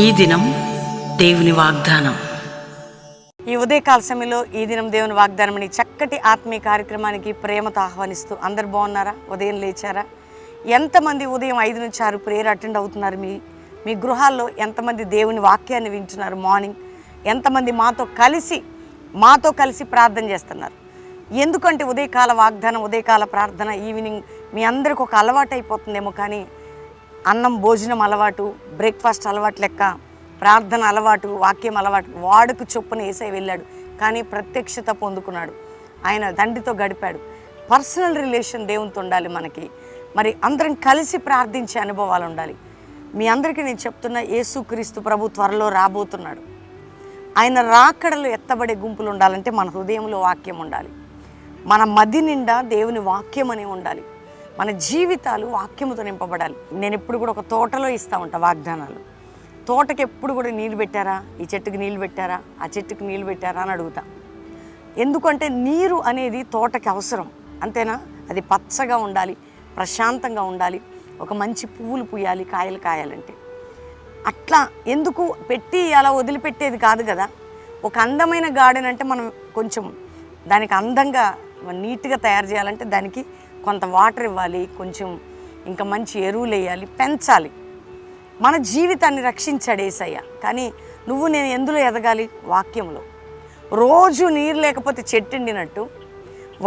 ఈ దినం దేవుని వాగ్దానం. ఈ ఉదయకాల సమయంలో ఈ దినం దేవుని వాగ్దానం అని చక్కటి ఆత్మీయ కార్యక్రమానికి ప్రేమతో ఆహ్వానిస్తూ అందరు బాగున్నారా? ఉదయం లేచారా? ఎంతమంది ఉదయం 5 నుంచి 6 ప్రేయర్ అటెండ్ అవుతున్నారు? మీ గృహాల్లో ఎంతమంది దేవుని వాక్యాన్ని వింటున్నారు? మార్నింగ్ ఎంతమంది మాతో కలిసి ప్రార్థన చేస్తున్నారు? ఎందుకంటే ఉదయకాల వాగ్దానం, ఉదయకాల ప్రార్థన ఈవినింగ్ మీ అందరికి ఒక అలవాటు అయిపోతుందేమో, కానీ అన్నం భోజనం అలవాటు, బ్రేక్ఫాస్ట్ అలవాటు లెక్క ప్రార్థన అలవాటు, వాక్యం అలవాటు వాడుకు చొప్పున యేసయ్య వెళ్ళాడు, కానీ ప్రత్యక్షత పొందుకున్నాడు. ఆయన తండ్రితో గడిపాడు. పర్సనల్ రిలేషన్ దేవునితో ఉండాలి మనకి. మరి అందరం కలిసి ప్రార్థించే అనుభవాలు ఉండాలి. మీ అందరికీ నేను చెప్తున్నా, యేసుక్రీస్తు ప్రభు త్వరలో రాబోతున్నాడు. ఆయన రాకడలు ఎత్తబడే గుంపులు ఉండాలంటే మన హృదయంలో వాక్యం ఉండాలి. మన మది నిండా దేవుని వాక్యం అనే ఉండాలి. మన జీవితాలు వాక్యముతో నింపబడాలి. నేను ఎప్పుడు కూడా ఒక తోటలో ఇస్తూ ఉంటా వాగ్దానాలు. తోటకి ఎప్పుడు కూడా నీళ్ళు పెట్టారా, ఈ చెట్టుకి నీళ్ళు పెట్టారా, ఆ చెట్టుకి నీళ్ళు పెట్టారా అని అడుగుతా. ఎందుకంటే నీరు అనేది తోటకి అవసరం, అంతేనా? అది పచ్చగా ఉండాలి, ప్రశాంతంగా ఉండాలి, ఒక మంచి పువ్వులు పూయాలి, కాయలు కాయాలంటే. అట్లా ఎందుకు పెట్టి అలా వదిలిపెట్టేది కాదు కదా. ఒక అందమైన గార్డెన్ అంటే మనం కొంచెం దానికి అందంగా నీట్గా తయారు చేయాలంటే దానికి కొంత వాటర్ ఇవ్వాలి, కొంచెం ఇంకా మంచి ఎరువులు వేయాలి, పెంచాలి. మన జీవితాన్ని రక్షించాడు యేసయ్య. కానీ నువ్వు నేను ఎందులో ఎదగాలి? వాక్యంలో. రోజు నీరు లేకపోతే చెట్టు ఎండినట్టు,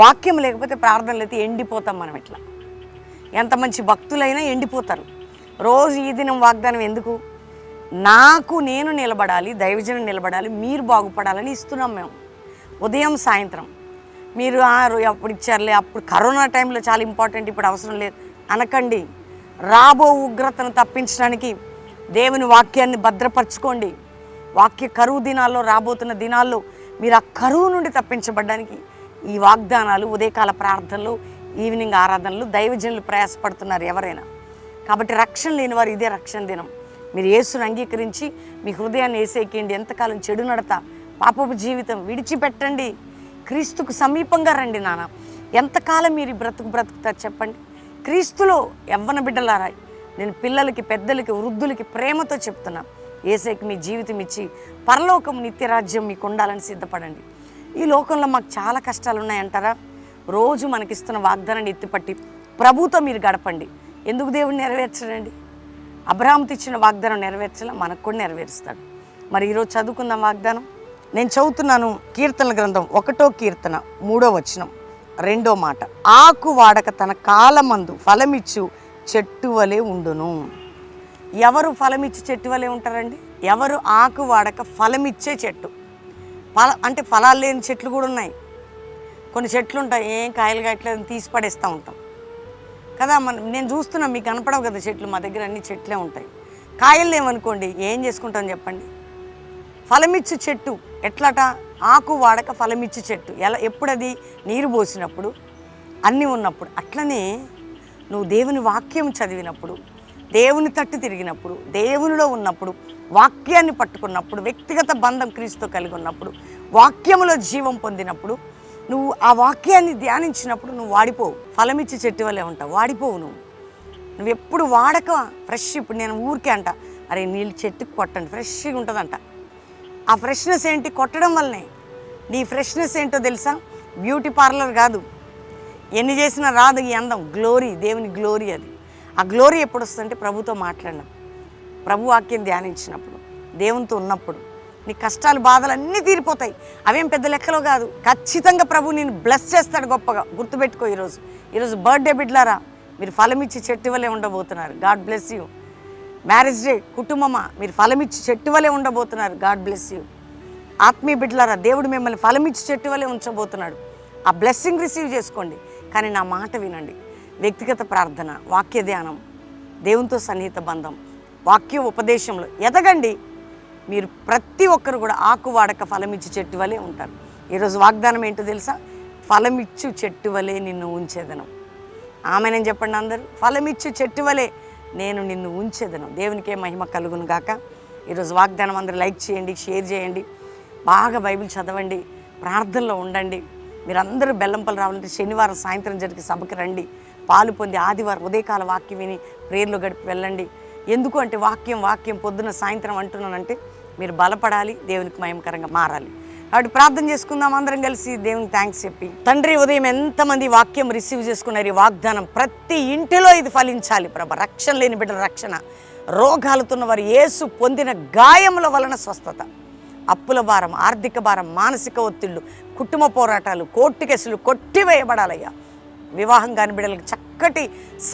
వాక్యం లేకపోతే ప్రార్థన లేకపోతే ఎండిపోతాం మనం. ఇట్లా ఎంత మంచి భక్తులైనా ఎండిపోతారు. రోజు ఈ దినం వాగ్దానం ఎందుకు? నేను నిలబడాలి, దైవజనం నిలబడాలి, మీరు బాగుపడాలని ఇస్తున్నాం మేము. ఉదయం సాయంత్రం మీరు అప్పుడు ఇచ్చారులే, అప్పుడు కరోనా టైంలో చాలా ఇంపార్టెంట్, ఇప్పుడు అవసరం లేదు అనకండి. రాబో ఉగ్రతను తప్పించడానికి దేవుని వాక్యాన్ని భద్రపరచుకోండి. వాక్య కరువు దినాల్లో, రాబోతున్న దినాల్లో మీరు ఆ కరువు నుండి తప్పించబడడానికి ఈ వాగ్దానాలు, ఉదయకాల ప్రార్థనలు, ఈవినింగ్ ఆరాధనలు, దైవజనులు ప్రయాసపడుతున్నారు ఎవరైనా. కాబట్టి రక్షణ లేని వారు ఇదే రక్షణ దినం. మీరు యేసుని అంగీకరించి మీ హృదయాన్ని యేసయ్యకి ఎంతకాలం చెడు నడత, పాపపు జీవితం విడిచిపెట్టండి. క్రీస్తుకు సమీపంగా రండి నాన్న. ఎంతకాలం మీరు బ్రతుకుతారు చెప్పండి? క్రీస్తులో యవ్వన బిడ్డలారా, నేను పిల్లలకి, పెద్దలకి, వృద్ధులకి ప్రేమతో చెప్తున్నా, యేసయ్యకి మీ జీవితం ఇచ్చి పరలోకం, నిత్యరాజ్యం మీకు ఉండాలని సిద్ధపడండి. ఈ లోకంలో మాకు చాలా కష్టాలు ఉన్నాయంటారా? రోజు మనకిస్తున్న వాగ్దానాన్ని ఎత్తిపట్టి ప్రభుతో మీరు గడపండి. ఎందుకు దేవుడు నెరవేర్చడండి? అబ్రహాముతో ఇచ్చిన వాగ్దానం నెరవేర్చాలా, మనకు కూడా నెరవేరుస్తాడు. మరి ఈరోజు చదువుకుందాం వాగ్దానం. నేను చదువుతున్నాను కీర్తనల గ్రంథం 1వ కీర్తన 3వ వచనం 2వ మాట. ఆకు వాడక తన కాలమందు ఫలమిచ్చు చెట్టు వలె ఉండును. ఎవరు ఫలమిచ్చి చెట్టు వలె ఉంటారండి? ఎవరు ఆకు వాడక ఫలమిచ్చే చెట్టు. అంటే ఫలాలు లేని చెట్లు కూడా ఉన్నాయి. కొన్ని చెట్లు ఉంటాయి, ఏం కాయలు కాయట్లేదు, తీసి పడేస్తూ ఉంటాం కదా. నేను చూస్తున్నా, మీకు కనపడవు కదా చెట్లు. మా దగ్గర అన్ని చెట్లే ఉంటాయి. కాయలు లేవనుకోండి, ఏం చేసుకుంటాం చెప్పండి? ఫలమిచ్చు చెట్టు ఎట్లట? ఆకు వాడక ఫలమిచ్చు చెట్టు. ఎప్పుడది? నీరు పోసినప్పుడు, అన్నీ ఉన్నప్పుడు. అట్లనే నువ్వు దేవుని వాక్యం చదివినప్పుడు, దేవుని తట్టు తిరిగినప్పుడు, దేవునిలో ఉన్నప్పుడు, వాక్యాన్ని పట్టుకున్నప్పుడు, వ్యక్తిగత బంధం క్రీస్తుతో కలిగి ఉన్నప్పుడు, వాక్యములో జీవం పొందినప్పుడు, నువ్వు ఆ వాక్యాన్ని ధ్యానించినప్పుడు నువ్వు వాడిపోవు. ఫలమిచ్చి చెట్టు వల్లే ఉంటావు, వాడిపోవు. నువ్వు ఎప్పుడు వాడక ఫ్రెష్. ఇప్పుడు నేను ఊరికే అంట, అరే నీళ్ళు చెట్టుకు కొట్టండి, ఫ్రెష్గా ఉంటుందంట. ఆ ఫ్రెష్నెస్ ఏంటి? కొట్టడం వల్లనే. నీ ఫ్రెష్నెస్ ఏంటో తెలుసా? బ్యూటీ పార్లర్ కాదు, ఎన్ని చేసినా రాదు ఈ అందం. గ్లోరీ, దేవుని గ్లోరీ అది. ఆ గ్లోరీ ఎప్పుడు వస్తుందంటే ప్రభుతో మాట్లాడినాం, ప్రభు వాక్యం ధ్యానించినప్పుడు, దేవునితో ఉన్నప్పుడు నీ కష్టాలు, బాధలు అన్నీ తీరిపోతాయి. అవేం పెద్ద లెక్కలో కాదు. ఖచ్చితంగా ప్రభు నేను బ్లెస్ చేస్తాడు గొప్పగా. గుర్తుపెట్టుకో, ఈరోజు బర్త్డే బిడ్డలారా, మీరు ఫలమిచ్చి చెట్టు వలె ఉండబోతున్నారు. God bless you. Marriage day కుటుంబమా, మీరు ఫలమిచ్చి చెట్టు వలె ఉండబోతున్నారు. God bless you. ఆత్మీయ బిడ్డలారా, దేవుడు మిమ్మల్ని ఫలమిచ్చి చెట్టు వలె ఉంచబోతున్నాడు. ఆ బ్లెస్సింగ్ రిసీవ్ చేసుకోండి. కానీ నా మాట వినండి. వ్యక్తిగత ప్రార్థన, వాక్య ధ్యానం, దేవునితో సన్నిహిత బంధం, వాక్య ఉపదేశంలో ఎదగండి. మీరు ప్రతి ఒక్కరు కూడా ఆకు వాడక ఫలమిచ్చి చెట్టు వలె ఉంటారు. ఈరోజు వాగ్దానం ఏంటో తెలుసా? ఫలమిచ్చు చెట్టు వలె నిన్ను ఉంచేదను. ఆమెనని చెప్పండి అందరూ. ఫలమిచ్చు చెట్టు వలె నేను నిన్ను ఉంచేదను. దేవునికే మహిమ కలుగును గాక. ఈరోజు వాగ్దానం అందరూ లైక్ చేయండి, షేర్ చేయండి, బాగా బైబిల్ చదవండి, ప్రార్థనలో ఉండండి. మీరందరూ బెల్లంపల్లి రావాలంటే శనివారం సాయంత్రం జరిగే సభకి రండి, పాలు పొంది ఆదివారం ఉదయకాల వాక్యం విని ప్రేయర్లో గడిపి వెళ్ళండి. ఎందుకు అంటే వాక్యం పొద్దున సాయంత్రం అంటున్నానంటే మీరు బలపడాలి, దేవునికి మహిమకరంగా మారాలి. కాబట్టి ప్రార్థన చేసుకుందాం అందరం కలిసి, దేవునికి థ్యాంక్స్ చెప్పి. తండ్రి, ఉదయం ఎంతమంది వాక్యం రిసీవ్ చేసుకున్నారు, ఈ వాగ్దానం ప్రతి ఇంటిలో ఇది ఫలించాలి ప్రభా. రక్షణ లేని బిడ్డల రక్షణ, రోగాలుతున్న వారు యేసు పొందిన గాయముల వలన స్వస్థత, అప్పుల భారం, ఆర్థిక భారం, మానసిక ఒత్తిళ్లు, కుటుంబ పోరాటాలు, కోర్టు కేసులు కొట్టివేయబడాలయ్యా. వివాహం కాని బిడ్డలకు చక్కటి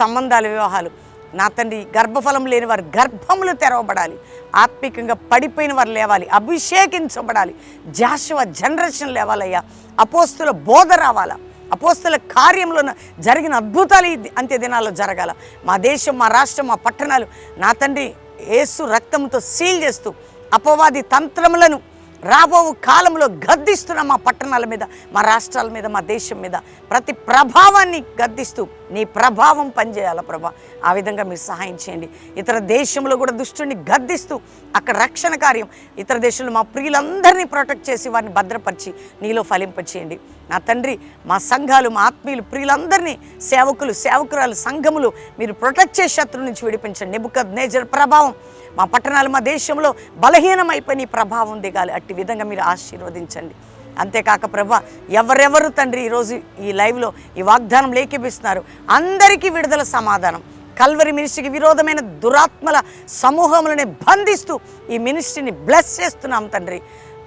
సంబంధాల వివాహాలు, నా తండ్రి గర్భఫలం లేని వారి గర్భములు తెరవబడాలి, ఆత్మికంగా పడిపోయిన వారు లేవాలి, అభిషేకించబడాలి, జాషువా జనరేషన్ లేవాలయ్యా. అపోస్తుల బోధ రావాలా, అపోస్తుల కార్యంలో జరిగిన అద్భుతాలు అంత్య దినాల్లో జరగాల. మా దేశం, మా రాష్ట్రం, మా పట్టణాలు నా తండ్రి యేసు రక్తంతో సీల్ చేస్తూ అపవాది తంత్రములను రాబో కాలంలో గద్దిస్తున్న మా పట్టణాల మీద, మా రాష్ట్రాల మీద, మా దేశం మీద ప్రతి ప్రభావాన్ని గద్దిస్తూ నీ ప్రభావం పనిచేయాల ప్రభా. ఆ విధంగా మీరు సహాయం చేయండి. ఇతర దేశంలో కూడా దుష్టుని గద్దిస్తూ అక్కడ రక్షణ కార్యం, ఇతర దేశంలో మా ప్రియులందరినీ ప్రొటెక్ట్ చేసి వారిని భద్రపరిచి నీలో ఫలింపచేయండి. నా తండ్రి, మా సంఘాలు, మా ఆత్మీయులు, ప్రియులందరినీ, సేవకురాలు, సంఘములు మీరు ప్రొటెక్ట్ చేసే శత్రువు నుంచి విడిపించండి. నెబుకద్నెజర్ ప్రభావం మా పట్టణాలు, మా దేశంలో బలహీనమైపోయి ప్రభావం దిగాలి. అట్టి విధంగా మీరు ఆశీర్వదించండి. అంతేకాక ప్రభా, ఎవరెవరు తండ్రి ఈరోజు ఈ లైవ్లో ఈ వాగ్దానం లేఖిపిస్తున్నారు అందరికీ విడుదల, సమాధానం. కల్వరి మినిస్ట్రీకి విరోధమైన దురాత్మల సమూహములని బంధిస్తూ ఈ మినిస్ట్రీని బ్లెస్ చేస్తున్నాం తండ్రి.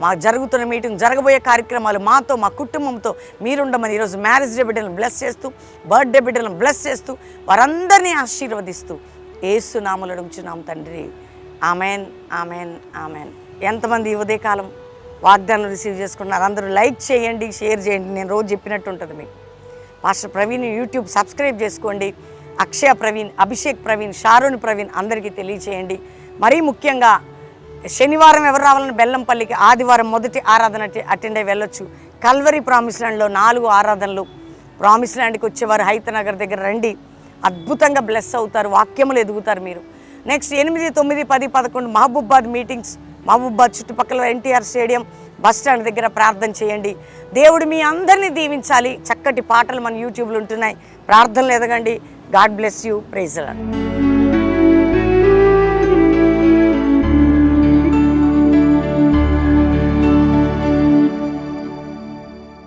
మా జరుగుతున్న మీటింగ్, జరగబోయే కార్యక్రమాలు మాతో, మా కుటుంబంతో మీరుండమని ఈరోజు మ్యారేజ్ డే బిడ్డలను బ్లెస్ చేస్తూ, బర్త్డే బిడ్డలను బ్లెస్ చేస్తూ వారందరినీ ఆశీర్వదిస్తూ యేసు నామములో అడుగుచున్నాం తండ్రి. Amen, amen, amen. ఎంతమంది ఈ ఉదయకాలం వాగ్దానం రిసీవ్ చేసుకున్నారు? అందరూ లైక్ చేయండి, షేర్ చేయండి. నేను రోజు చెప్పినట్టు ఉంటుంది మీకు. పాస్టర్ ప్రవీణ్ యూట్యూబ్ సబ్స్క్రైబ్ చేసుకోండి. అక్షయ ప్రవీణ్, అభిషేక్ ప్రవీణ్, షారోన్ ప్రవీణ్ అందరికీ తెలియచేయండి. మరీ ముఖ్యంగా శనివారం ఎవరు రావాలని బెల్లంపల్లికి, ఆదివారం మొదటి ఆరాధన అటెండ్ అయ్యి వెళ్ళొచ్చు. కల్వరి ప్రామిస్ ల్యాండ్లో 4 ఆరాధనలు. ప్రామిస్ ల్యాండ్కి వచ్చేవారు హైతనగర్ దగ్గర రండి, అద్భుతంగా బ్లెస్ అవుతారు, వాక్యములు ఎదుగుతారు మీరు. నెక్స్ట్ 8, 9, 10, 11 మహబూబాద్ మీటింగ్స్, మహబూబాద్ చుట్టుపక్కల ఎన్టీఆర్ స్టేడియం, బస్ స్టాండ్ దగ్గర ప్రార్థన చేయండి. దేవుడు మీ అందరినీ దీవించాలి. చక్కటి పాటలు మన యూట్యూబ్లో ఉంటున్నాయి, ప్రార్థనలు ఎదగండి. God bless you. Praise the lord.